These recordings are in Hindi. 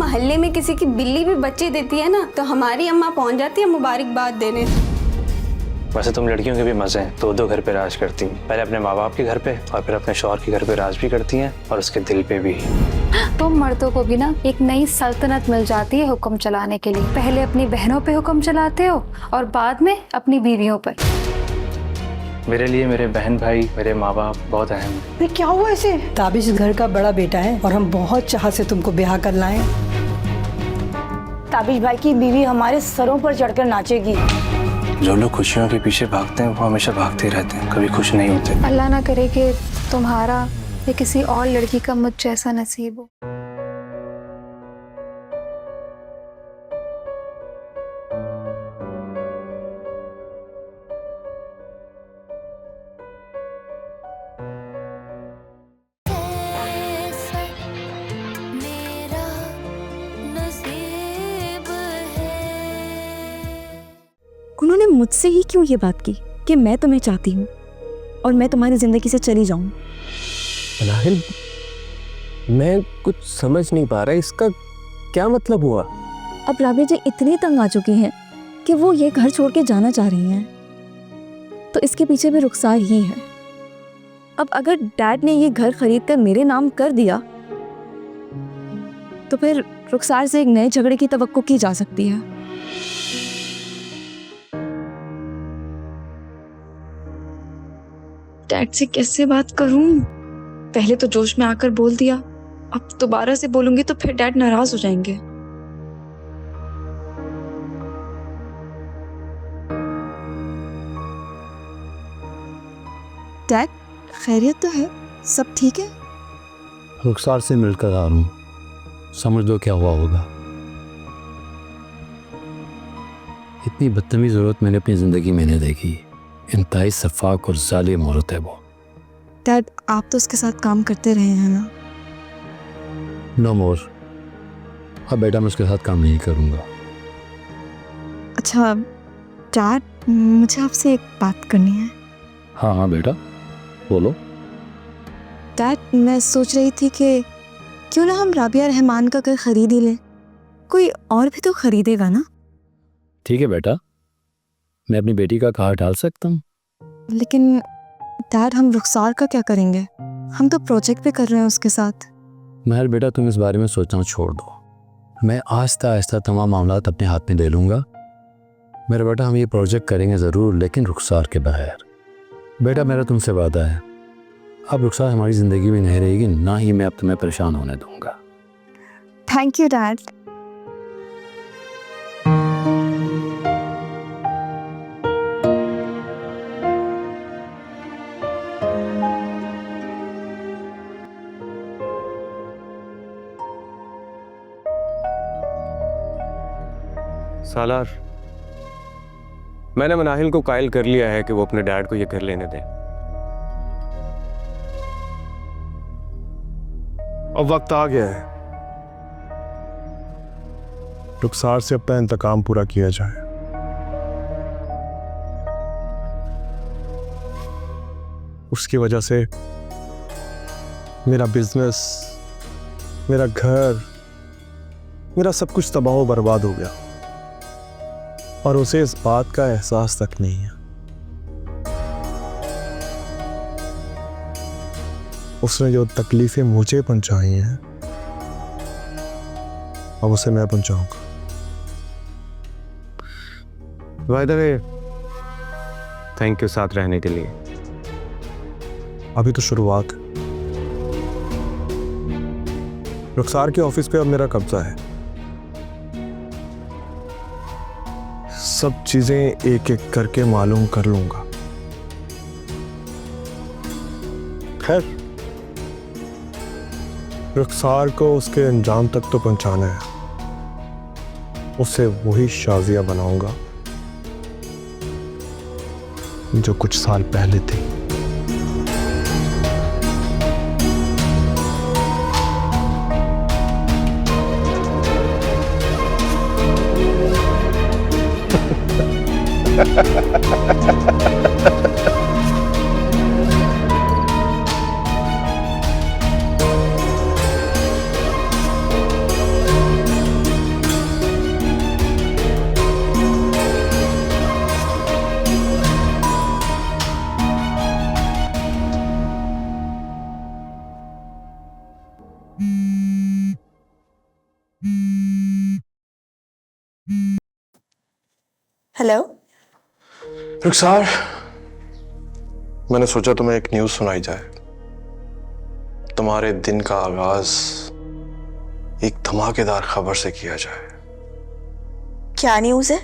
मोहल्ले में किसी की बिल्ली भी बच्चे देती है ना तो हमारी अम्मा पहुंच जाती है मुबारकबाद देने। वैसे तुम लड़कियों के भी मजे हैं, तो दो घर पे राज करती हैं। पहले अपने माँ बाप के घर पे और फिर अपने शौहर के घर पे राज भी करती हैं और उसके दिल पे भी। तुम मर्दों को भी ना एक नई सल्तनत मिल जाती है हुक्म चलाने के लिए। पहले अपनी बहनों पे हुक्म चलाते हो और बाद में अपनी बीवियों पर। मेरे लिए मेरे बहन भाई, मेरे माँ बाप बहुत अहम है। अरे क्या हुआ ऐसे? ताबिश घर का बड़ा बेटा है और हम बहुत चाह से तुमको ब्याह कर लाए। ताबिश भाई की बीवी हमारे सरों पर चढ़कर नाचेगी। जो लोग खुशियों के पीछे भागते हैं वो हमेशा भागते रहते हैं, कभी खुश नहीं होते। अल्लाह ना करे कि तुम्हारा या किसी और लड़की का मुझ जैसा नसीब हो। उन्होंने मुझसे ही क्यों ये बात की कि मैं तुम्हें चाहती हूँ और मैं तुम्हारी जिंदगी से चली जाऊँ? मनाहिल, मैं कुछ समझ नहीं पा रहा, इसका क्या मतलब हुआ? अब राबिया जी इतनी तंग आ चुकी हैं कि वो ये घर छोड़ के जाना चाह रही हैं, तो इसके पीछे भी रुखसार ही है। अब अगर डैड ने ये घर खरीद कर मेरे नाम कर दिया तो फिर रुखसार से एक नए झगड़े की तवक्को की जा सकती है। डैड से कैसे बात करूं? पहले तो जोश में आकर बोल दिया, अब दोबारा से बोलूंगी तो फिर डैड नाराज हो जाएंगे। डैड, खैरियत तो है? सब ठीक है? रुखसार से मिलकर आ रहा हूँ, समझ लो क्या हुआ होगा। इतनी बदतमीज औरत मैंने अपनी जिंदगी में नहीं देखी। इंतहाई सफाक और जालिम औरत है वो। डैड, आप तो उसके साथ काम करते रहे हैं ना? नो मोर। अब बेटा मैं उसके साथ काम नहीं करूँगा। अच्छा डैड, मुझे आपसे एक बात करनी है। हाँ हाँ बेटा बोलो। डैड, मैं सोच रही थी कि क्यों ना हम राबिया रहमान का घर खरीद ही लें। कोई और भी तो खरीदेगा ना? ठीक है बेटा, मैं अपनी बेटी का कहा डाल सकता हूँ। लेकिन डैड, हम रुखसार का क्या करेंगे? हम तो प्रोजेक्ट पे कर रहे हैं उसके साथ। महर बेटा, तुम इस बारे में सोचना छोड़ दो। मैं आहिस्ता आहिस्ता तमाम मामलात अपने हाथ में ले लूँगा। मेरा बेटा, हम ये प्रोजेक्ट करेंगे ज़रूर, लेकिन रुखसार के बगैर। बेटा, मेरा तुमसे वादा है, अब रुखसार हमारी ज़िंदगी में नहीं रहेगी, ना ही मैं अब तुम्हें परेशान होने दूँगा। Thank you dad. सालार, मैंने मनाहिल को कायल कर लिया है कि वो अपने डैड को ये घर लेने दे। अब वक्त आ गया है, रुखसार से अपना इंतकाम पूरा किया जाए। उसकी वजह से मेरा बिजनेस, मेरा घर, मेरा सब कुछ तबाह बर्बाद हो गया और उसे इस बात का एहसास तक नहीं है। उसने जो तकलीफें मुझे पहुंचाई हैं अब उसे मैं पहुंचाऊंगा। By the way, thank you साथ रहने के लिए। अभी तो शुरुआत है। रुखसार के ऑफिस पे अब मेरा कब्जा है। सब चीजें एक एक करके मालूम कर लूंगा। खैर, रुखसार को उसके अंजाम तक तो पहुंचाना है। उसे वही शाजिया बनाऊंगा जो कुछ साल पहले थी। हेलो। रुखसार, मैंने सोचा तुम्हें एक न्यूज़ सुनाई जाए। तुम्हारे दिन का आगाज एक धमाकेदार खबर से किया जाए। क्या न्यूज़ है?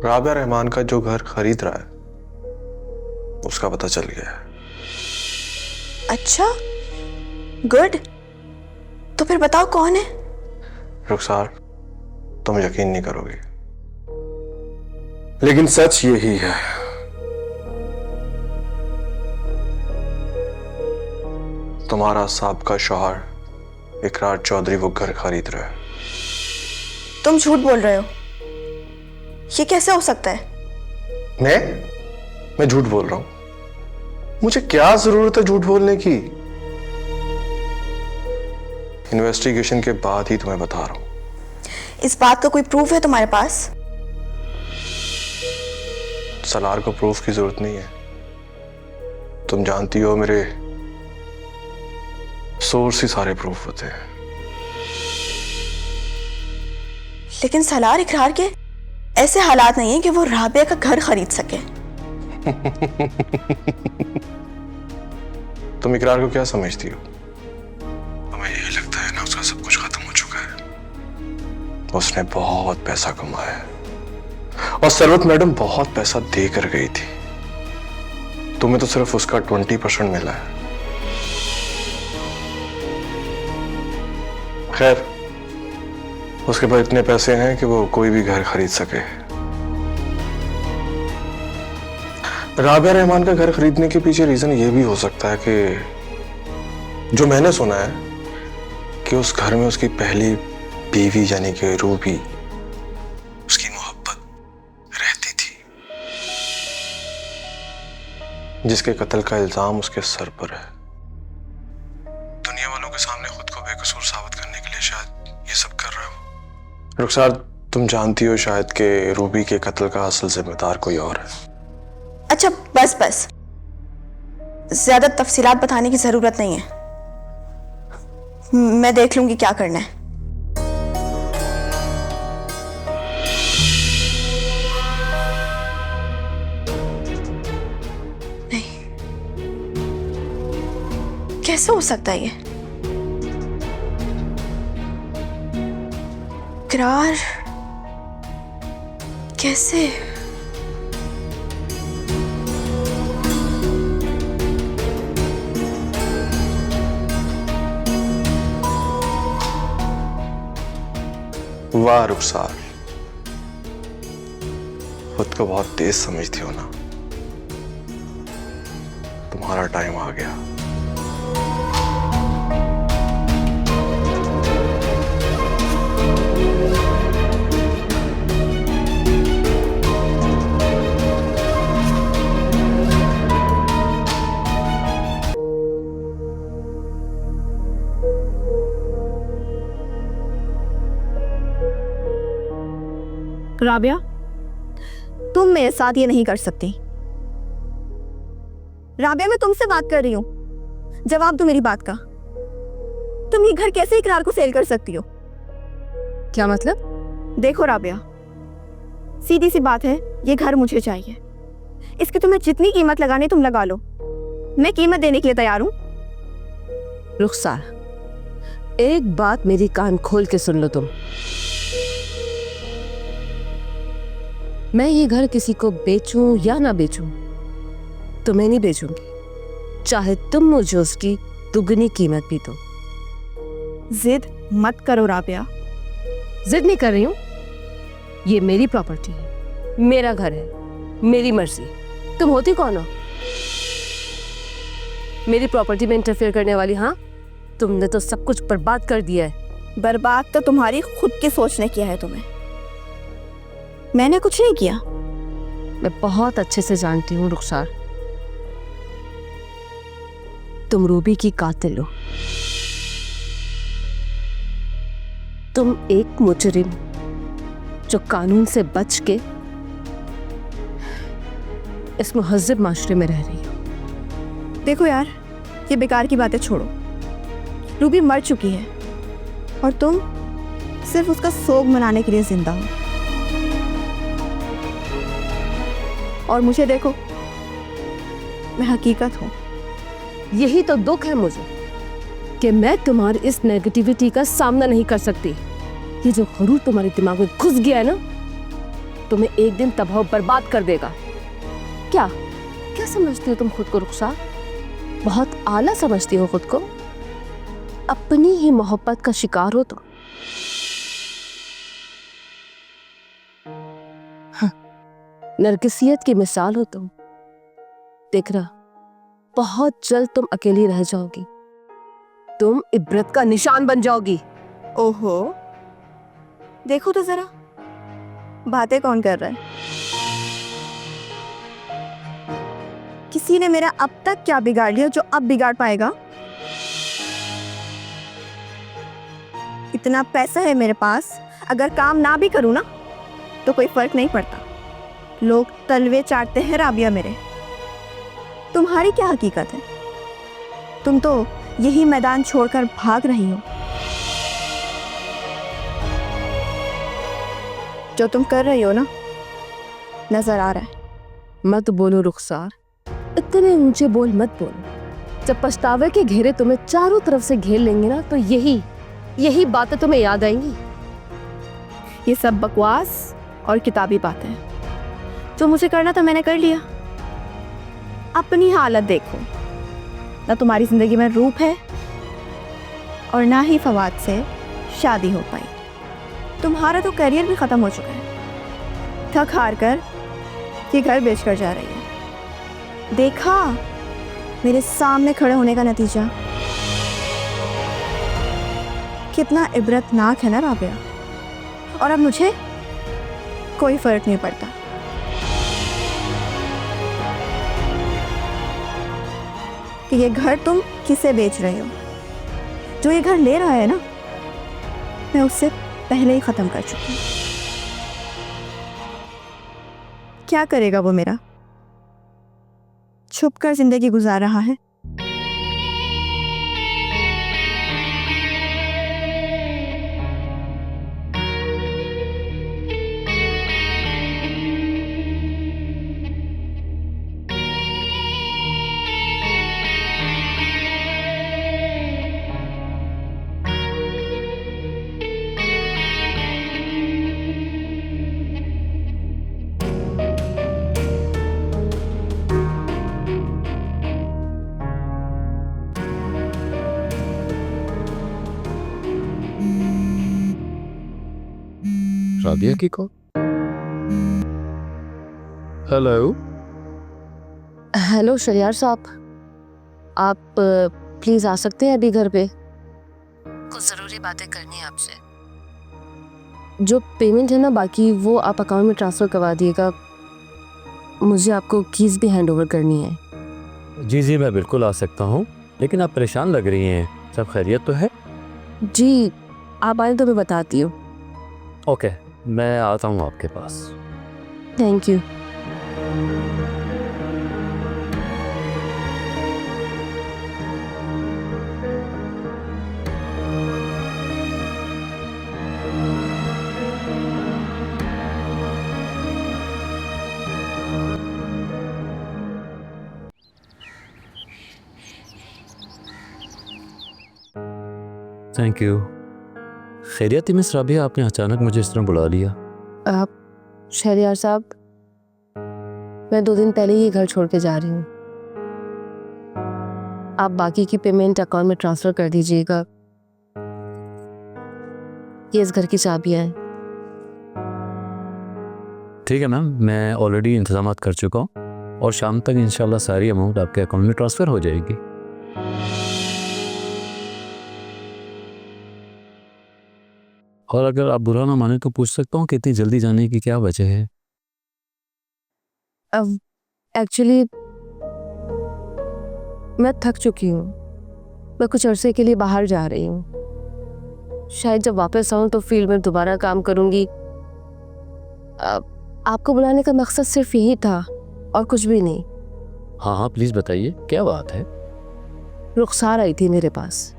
राबिया रहमान का जो घर खरीद रहा है उसका पता चल गया है। अच्छा, गुड। तो फिर बताओ कौन है? रुखसार, तुम यकीन नहीं करोगे, लेकिन सच यही है। तुम्हारा साबका शौहर इकरार चौधरी वो घर खरीद रहा है। तुम झूठ बोल रहे हो। ये कैसे हो सकता है? मैं झूठ बोल रहा हूं? मुझे क्या जरूरत है झूठ बोलने की? इन्वेस्टिगेशन के बाद ही तुम्हें बता रहा हूं। इस बात का कोई प्रूफ है तुम्हारे पास? सलार को प्रूफ की जरूरत नहीं है। तुम जानती हो मेरे सोर्स ही सारे प्रूफ होते हैं। लेकिन सलार इकरार के ऐसे हालात नहीं है कि वो राबिया का घर खरीद सके। तुम इकरार को क्या समझती हो? तुम्हें यही लगता है ना उसका सब कुछ खत्म हो चुका है। उसने बहुत पैसा कमाया है और सरवत मैडम बहुत पैसा दे कर गई थी। तुम्हें तो सिर्फ उसका 20% मिला है। खैर, उसके पास इतने पैसे हैं कि वो कोई भी घर खरीद सके। राबिया रहमान का घर खरीदने के पीछे रीजन ये भी हो सकता है कि जो मैंने सुना है कि उस घर में उसकी पहली बीवी यानी कि रूबी, उसकी मोहब्बत रहती थी, जिसके कत्ल का इल्जाम उसके सर पर है। दुनिया वालों के सामने खुद को बेकसूर साबित करने के लिए शायद ये सब कर रहे हो। रुखसार, तुम जानती हो शायद कि रूबी के कत्ल का असल जिम्मेदार कोई और है। अच्छा, बस ज्यादा तफसीलात बताने की जरूरत नहीं है। मैं देख लूंगी क्या करना है। नहीं, कैसे हो सकता है ये? इकरार कैसे? वाह रुखसार, खुद को बहुत तेज समझती हो ना। तुम्हारा टाइम आ गया। राबिया, तुम मेरे साथ ये नहीं कर सकती। राबिया, मैं तुमसे बात कर रही हूँ, जवाब दो मेरी बात का। तुम ये घर कैसे इकरार को सेल कर सकती हो? क्या मतलब? देखो राबिया, सीधी सी बात है, ये घर मुझे चाहिए। इसकी तुम्हें जितनी कीमत लगानी तुम लगा लो, मैं कीमत देने के लिए तैयार हूँ। रुखसार, एक बात मेरी कान खोल के सुन लो तुम। मैं ये घर किसी को बेचूं या ना बेचूं, तुम्हें नहीं बेचूंगी, चाहे तुम मुझे उसकी दुगनी कीमत भी दो। जिद मत करो राबिया। जिद नहीं कर रही हूं, ये मेरी प्रॉपर्टी है, मेरा घर है, मेरी मर्जी। तुम होती कौन हो मेरी प्रॉपर्टी में इंटरफेयर करने वाली? हाँ, तुमने तो सब कुछ बर्बाद कर दिया है। बर्बाद तो तुम्हारी खुद की सोच ने किया है तुम्हें, मैंने कुछ नहीं किया। मैं बहुत अच्छे से जानती हूँ रुखसार, तुम रूबी की कातिल हो। तुम एक मुजरिम जो कानून से बच के इस मुहज्जब माशरे में रह रही हो। देखो यार, ये बेकार की बातें छोड़ो। रूबी मर चुकी है और तुम सिर्फ उसका सोग मनाने के लिए जिंदा हो। और मुझे देखो, मैं हकीकत हूँ। यही तो दुख है मुझे कि मैं तुम्हारी इस नेगेटिविटी का सामना नहीं कर सकती। ये जो गुरूर तुम्हारे दिमाग में घुस गया है ना, तुम्हें एक दिन तबाह बर्बाद कर देगा। क्या क्या समझती हो तुम खुद को रुखसार? बहुत आला समझती हो खुद को? अपनी ही मोहब्बत का शिकार हो तुम। हाँ, नरगिसियत की मिसाल हो तुम। देख रहा, बहुत जल्द तुम अकेली रह जाओगी। तुम इब्रत का निशान बन जाओगी। ओहो, देखो तो जरा, बातें कौन कर रहा है? किसी ने मेरा अब तक क्या बिगाड़ लिया जो अब बिगाड़ पाएगा? इतना पैसा है मेरे पास, अगर काम ना भी करूं ना तो कोई फर्क नहीं पड़ता। लोग तलवे चाटते हैं राबिया मेरे। तुम्हारी क्या हकीकत है? तुम तो यही मैदान छोड़कर भाग रही हो। जो तुम कर रही हो ना, नजर आ रहा है। मत बोलो रुखसार, इतने ऊंचे बोल मत बोलो। जब पछतावे के घेरे तुम्हें चारों तरफ से घेर लेंगे ना, तो यही बातें तुम्हें याद आएंगी। ये सब बकवास और किताबी बातें हैं। जो मुझे करना था मैंने कर लिया। अपनी हालत देखो, ना तुम्हारी जिंदगी में रूप है और ना ही फवाद से शादी हो पाई। तुम्हारा तो करियर भी खत्म हो चुका है। थक हार कर ये घर बेचकर जा रही है। देखा मेरे सामने खड़े होने का नतीजा? कितना इबरतनाक है ना राबिया। और अब मुझे कोई फर्क नहीं पड़ता। कि ये घर तुम किसे बेच रहे हो। जो ये घर ले रहा है ना, मैं उससे पहले ही खत्म कर चुकी हूँ। क्या करेगा वो मेरा? छुपकर जिंदगी गुजार रहा है। राबिया की कॉल। हेलो। हेलो शरियार साहब, आप प्लीज आ सकते हैं अभी घर पे? कुछ जरूरी बातें करनी है आपसे। जो पेमेंट है ना बाकी, वो आप अकाउंट में ट्रांसफर करवा दिएगा। मुझे आपको कीज भी हैंड ओवर करनी है। जी मैं बिल्कुल आ सकता हूँ, लेकिन आप परेशान लग रही हैं। सब खैरियत तो है? जी आप आए तो मैं बताती हूँ। ओके, मैं आता हूँ आपके पास। Thank you. Thank you. खैरियत मिस राबिया, आपने अचानक मुझे इस तरह बुला लिया? आप शहरियार साहब, मैं 2 दिन पहले ही घर छोड़ के जा रही हूँ। आप बाकी की पेमेंट अकाउंट में ट्रांसफर कर दीजिएगा। ये इस घर की चाबियाँ हैं। ठीक है मैम, मैं ऑलरेडी इंतजाम कर चुका हूँ और शाम तक इंशाल्लाह सारी अमाउंट आपके अकाउंट में ट्रांसफ़र हो जाएगी। और अगर आप बुरा ना माने तो पूछ सकता हूँ कि इतनी जल्दी जाने की क्या वजह है? अब एक्चुअली मैं थक चुकी हूँ। मैं कुछ अरसे के लिए बाहर जा रही हूँ। शायद जब वापस आऊँ तो फील्ड में दोबारा काम करूँगी। आपको बुलाने का मकसद सिर्फ यही था और कुछ भी नहीं। हाँ प्लीज़ बताइए, क्या बात है? रुखसार आई थी मेरे पास,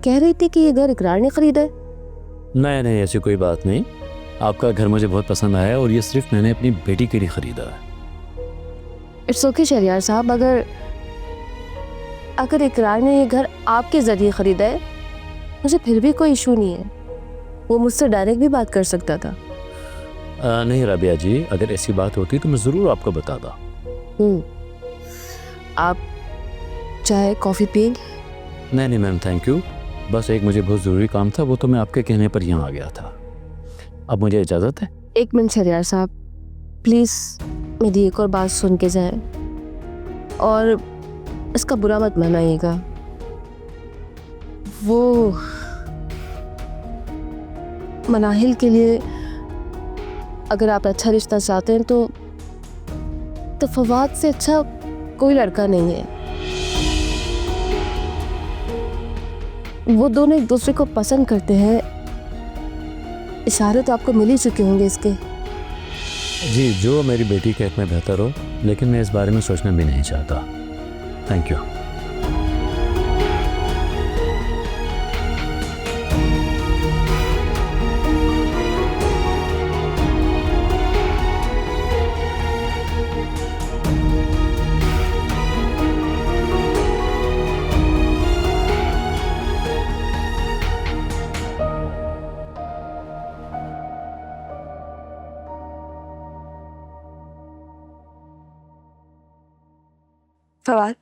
कह रही थी कि ये घर इकरार ने खरीदा है। नहीं ऐसी कोई बात नहीं। आपका घर मुझे बहुत पसंद आया और ये सिर्फ मैंने अपनी बेटी के लिए ख़रीदा है। इट्स ओके शहरियार साहब, अगर इकरार ने ये घर आपके ज़रिए ख़रीदा है मुझे फिर भी कोई इशू नहीं है। वो मुझसे डायरेक्ट भी बात कर सकता था। नहीं राबिया जी, अगर ऐसी बात होती तो मैं ज़रूर आपको बताता। आप चाय कॉफ़ी पिएंगे? नहीं मैम, थैंक यू। बस एक मुझे बहुत ज़रूरी काम था, वो तो मैं आपके कहने पर यहाँ आ गया था। अब मुझे इजाज़त है। एक मिनट शहरियार साहब, प्लीज़ मेरी एक और बात सुन के जाएं और इसका बुरा मत मनाइएगा। वो मनाहिल के लिए अगर आप अच्छा रिश्ता चाहते हैं तो फवाद से अच्छा कोई लड़का नहीं है। वो दोनों एक दूसरे को पसंद करते हैं, इशारे तो आपको मिल ही चुके होंगे इसके। जी, जो मेरी बेटी के हक में बेहतर हो, लेकिन मैं इस बारे में सोचना भी नहीं चाहता। Thank you. फवाद,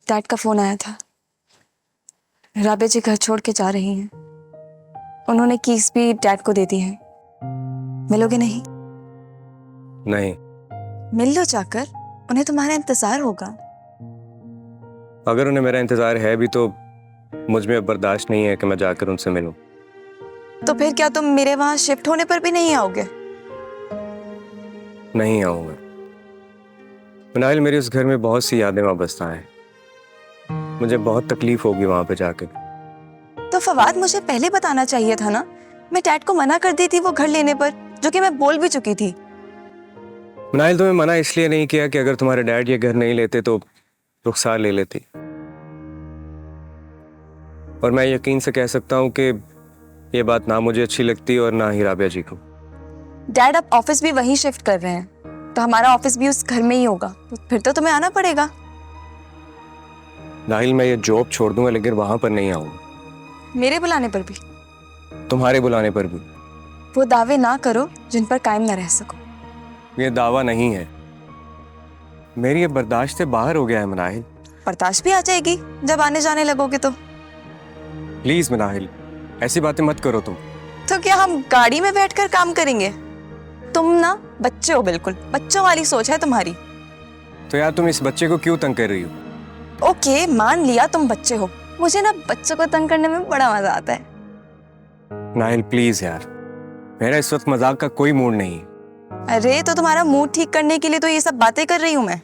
डैड का फ़ोन आया था। राबिया जी घर छोड़ के जा रही हैं। उन्होंने कीज भी डैड को दे दी है। मिलोगे नहीं? नहीं। मिल लो जाकर, उन्हें तुम्हारा इंतजार होगा। अगर उन्हें मेरा इंतजार है भी तो मुझ में अब बर्दाश्त नहीं है कि मैं जाकर उनसे मिलूं। तो फिर क्या तुम मेरे वहां शिफ्ट होने पर भी नहीं आओगे? नहीं आऊंगा। मनाहिल, मेरी उस घर में बहुत सी यादें वाबस्ता हैं। मुझे बहुत तकलीफ होगी वहां पे जाकर। तो फवाद, मुझे पहले बताना चाहिए था ना। मैं डैड को मना कर दी थी वो घर लेने पर, जो कि मैं बोल भी चुकी थी। मनाहिल, तुम्हें मना इसलिए नहीं किया कि अगर तुम्हारे डैड ये घर नहीं लेते तो रुखसार ले लेती। और मैं यकीन से कह सकता हूँ कि ये बात ना मुझे अच्छी लगती और ना ही राबिया जी को। डैड अब ऑफिस भी वहीं शिफ्ट कर रहे हैं, तो हमारा ऑफिस भी उस घर में ही होगा, तो फिर तो तुम्हें आना पड़ेगा। नाहिल, मैं ये जॉब छोड़ दूंगा लेकिन वहां पर नहीं आऊंगा। मेरे बुलाने पर भी? तुम्हारे बुलाने पर भी। वो दावे ना करो जिन पर कायम ना रह सको। ये दावा नहीं है, मेरी ये बर्दाश्त से बाहर हो गया है मनाहिल। बर्दाश्त भी आ जाएगी जब आने जाने लगोगे तो। प्लीज मनाहिल, ऐसी बातें मत करो तुम। तो क्या हम गाड़ी में बैठकर काम करेंगे? तुम ना बच्चे हो, बिल्कुल बच्चों वाली सोच है तुम्हारी। तो यार तुम इस बच्चे को क्यों तंग कर रही हो? ओके, मान लिया तुम बच्चे हो। मुझे ना बच्चों को तंग करने में बड़ा मजा आता है। नाहिल प्लीज यार, मेरा इस वक्त मजाक का कोई मूड नहीं। अरे तो तुम्हारा मूड ठीक करने के लिए तो ये सब बातें कर रही हूँ मैं।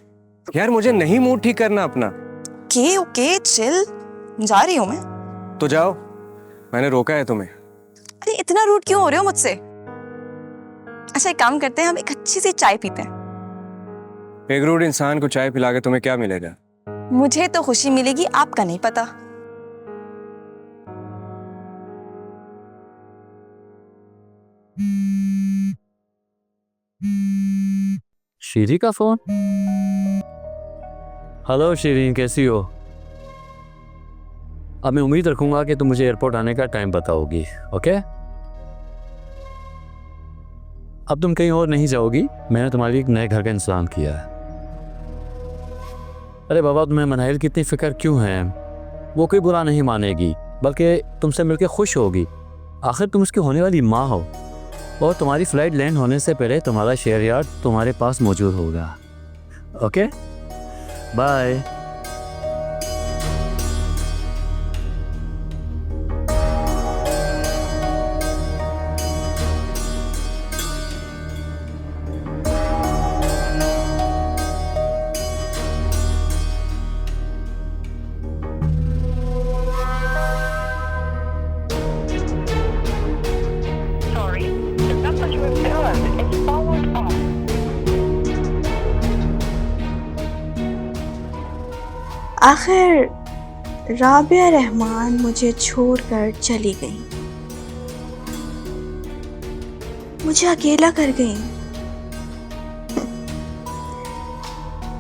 यार मुझे नहीं मूड ठीक करना अपना। ओके चिल, जा रही हूँ मैं। तो जाओ, मैंने रोका है तुम्हें। अरे इतना रूड क्यों हो रहे हो मुझसे? अच्छा एक काम करते हैं, हम एक अच्छी सी चाय पीते हैं। एक रूड इंसान को चाय पिला के तुम्हें क्या मिलेगा? मुझे तो खुशी मिलेगी, आपका नहीं पता। शीरी का फोन। हेलो शीरीन, कैसी हो? अब मैं उम्मीद रखूंगा कि तुम मुझे एयरपोर्ट आने का टाइम बताओगी, ओके? अब तुम कहीं और नहीं जाओगी, मैंने तुम्हारे लिए एक नए घर का इंतजाम किया है। अरे बाबा, तुम्हें मनाहिल की इतनी फिक्र क्यों है? वो कोई बुरा नहीं मानेगी, बल्कि तुमसे मिलकर खुश होगी। आखिर तुम उसकी होने वाली माँ हो, और तुम्हारी फ्लाइट लैंड होने से पहले तुम्हारा शेयर यार्ड तुम्हारे पास मौजूद होगा। Okay, bye. आखिर राबिया रहमान मुझे छोड़कर चली गई, मुझे अकेला कर गई।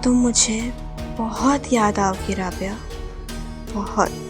तुम मुझे बहुत याद आओगी राबिया, बहुत।